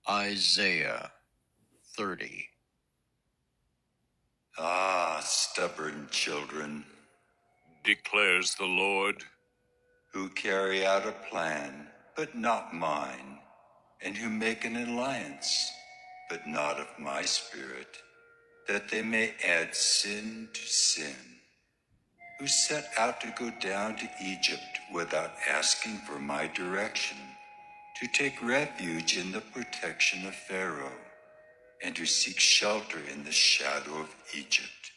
Isaiah 30. Ah, stubborn children, declares the Lord, who carry out a plan, but not mine, and who make an alliance, but not of my spirit, that they may add sin to sin, who set out to go down to Egypt without asking for my direction, to take refuge in the protection of Pharaoh, and to seek shelter in the shadow of Egypt.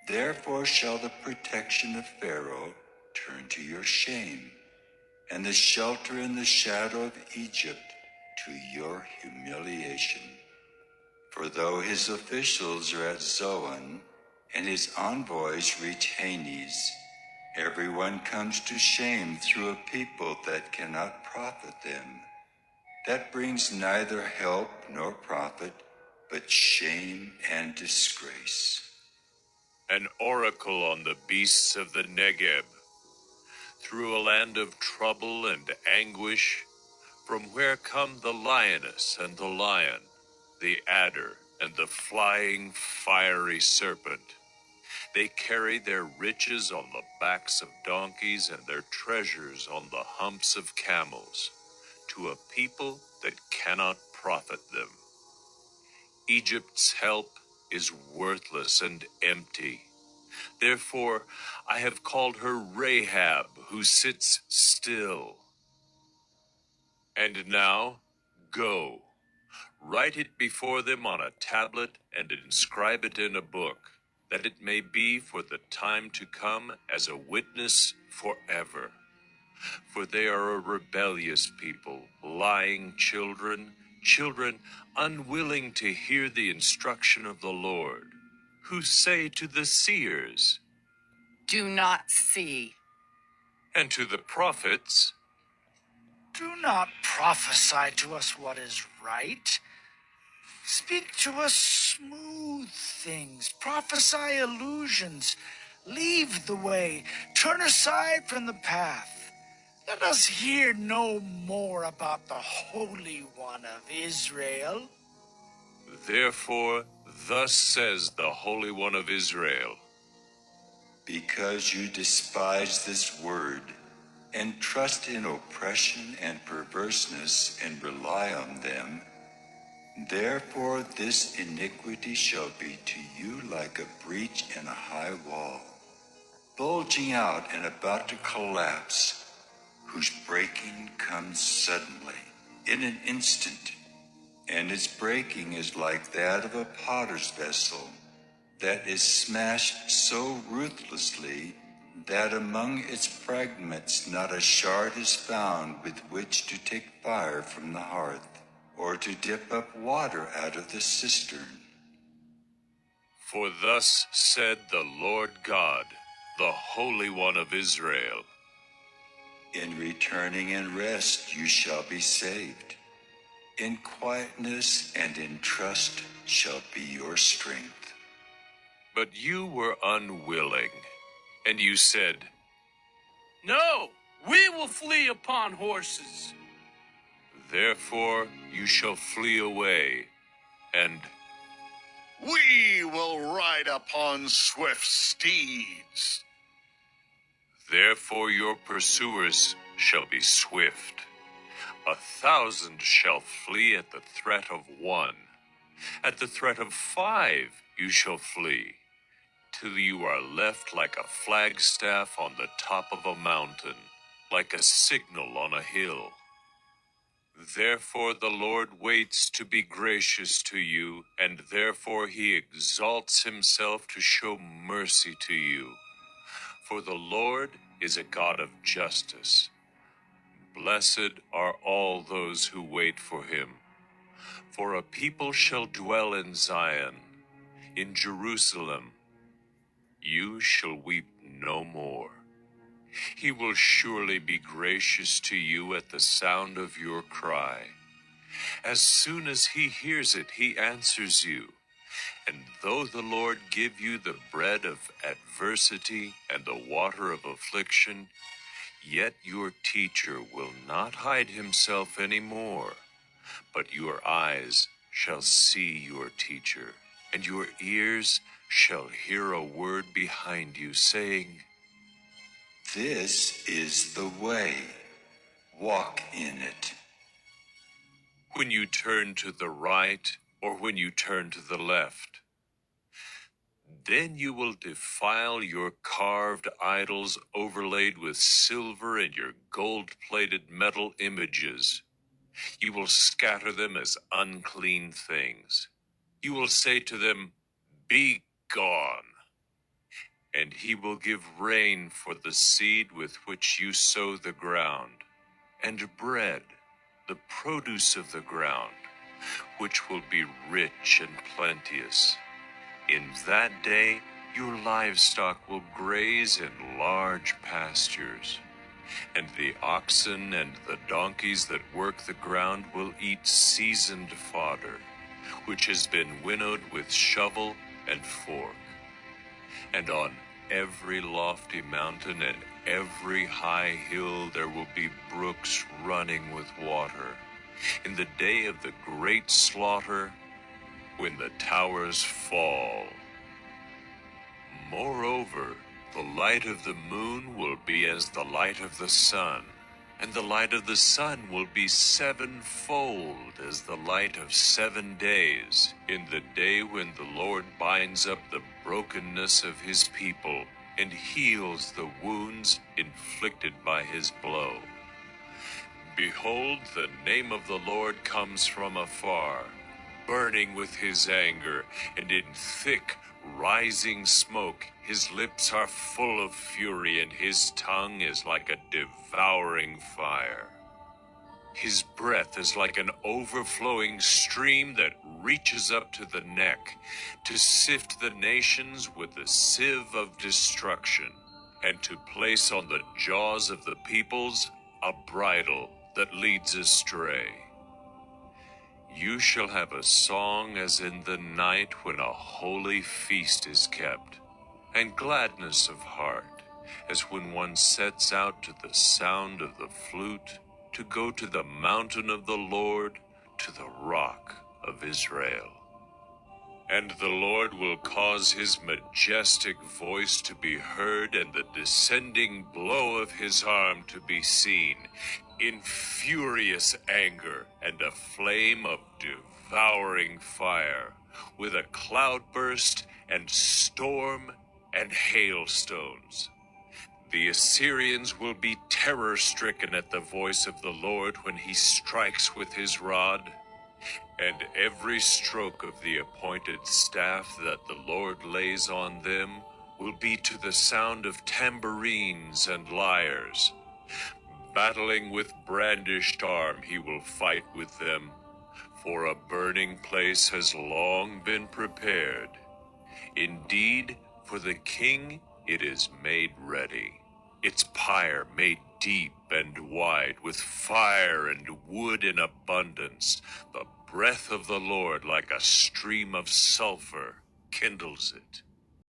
Therefore shall the protection of Pharaoh turn to your shame, and the shelter in the shadow of Egypt to your humiliation. For though his officials are at Zoan, and his envoys reach Hanes, everyone comes to shame through a people that cannot profit them, that brings neither help nor profit, but shame and disgrace. an oracle on the beasts of the Negeb, through a land of trouble and anguish, from where come the lioness and the lion, the adder and the flying fiery serpent. They carry their riches on the backs of donkeys and their treasures on the humps of camels, to a people that cannot profit them. Egypt's help is worthless and empty. Therefore, I have called her Rahab, who sits still. And now, go, write it before them on a tablet and inscribe it in a book, that it may be for the time to come as a witness forever. For they are a rebellious people, lying children, children unwilling to hear the instruction of the Lord, who say to the seers, Do not see. and to the prophets, Do not prophesy to us what is right. Speak to us smooth things. Prophesy illusions. Leave the way. Turn aside from the path. Let us hear no more about the Holy One of Israel. Therefore, thus says the Holy One of Israel, Because you despise this word, and trust in oppression and perverseness, and rely on them, therefore this iniquity shall be to you like a breach in a high wall, bulging out and about to collapse, whose breaking comes suddenly, in an instant, and its breaking is like that of a potter's vessel, that is smashed so ruthlessly that among its fragments not a shard is found with which to take fire from the hearth, or to dip up water out of the cistern. For thus said the Lord God, the Holy One of Israel, In returning and rest you shall be saved. In quietness and in trust shall be your strength. but you were unwilling, and you said, No, we will flee upon horses. therefore you shall flee away, and We will ride upon swift steeds. therefore your pursuers shall be swift. 1,000 shall flee at the threat of one. At the threat of 5 you shall flee, till you are left like a flagstaff on the top of a mountain, like a signal on a hill. Therefore the Lord waits to be gracious to you, and therefore he exalts himself to show mercy to you. For the Lord is a God of justice. Blessed are all those who wait for him. For a people shall dwell in Zion, in Jerusalem. You shall weep no more. He will surely be gracious to you at the sound of your cry. As soon as he hears it, he answers you. And though the Lord give you the bread of adversity and the water of affliction, yet your teacher will not hide himself any more, But your eyes shall see your teacher, and your ears shall hear a word behind you, saying, This is the way. Walk in it. when you turn to the right or when you turn to the left. Then you will defile your carved idols overlaid with silver and your gold-plated metal images. You will scatter them as unclean things. You will say to them, "Be gone." And he will give rain for the seed with which you sow the ground, and bread, the produce of the ground, which will be rich and plenteous. In that day your livestock will graze in large pastures, and the oxen and the donkeys that work the ground will eat seasoned fodder, which has been winnowed with shovel and fork. And on every lofty mountain and every high hill there will be brooks running with water. In the day of the great slaughter, when the towers fall. Moreover, the light of the moon will be as the light of the sun, and the light of the sun will be sevenfold as the light of 7 days, in the day when the Lord binds up the brokenness of his people and heals the wounds inflicted by his blow. Behold, the name of the Lord comes from afar, burning with his anger, and in thick, rising smoke. His lips are full of fury, and his tongue is like a devouring fire. His breath is like an overflowing stream that reaches up to the neck, to sift the nations with the sieve of destruction, and to place on the jaws of the peoples a bridle that leads astray. You shall have a song as in the night when a holy feast is kept, and gladness of heart, as when one sets out to the sound of the flute, to go to the mountain of the Lord, to the rock of Israel. And the Lord will cause his majestic voice to be heard, and the descending blow of his arm to be seen, in furious anger and a flame of devouring fire, with a cloudburst and storm and hailstones. The Assyrians will be terror-stricken at the voice of the Lord when he strikes with his rod. And every stroke of the appointed staff that the Lord lays on them will be to the sound of tambourines and lyres. Battling with brandished arm he will fight with them, for a burning place has long been prepared. Indeed, for the king it is made ready, its pyre made deep and wide, with fire and wood in abundance. The breath of the Lord, like a stream of sulfur, kindles it.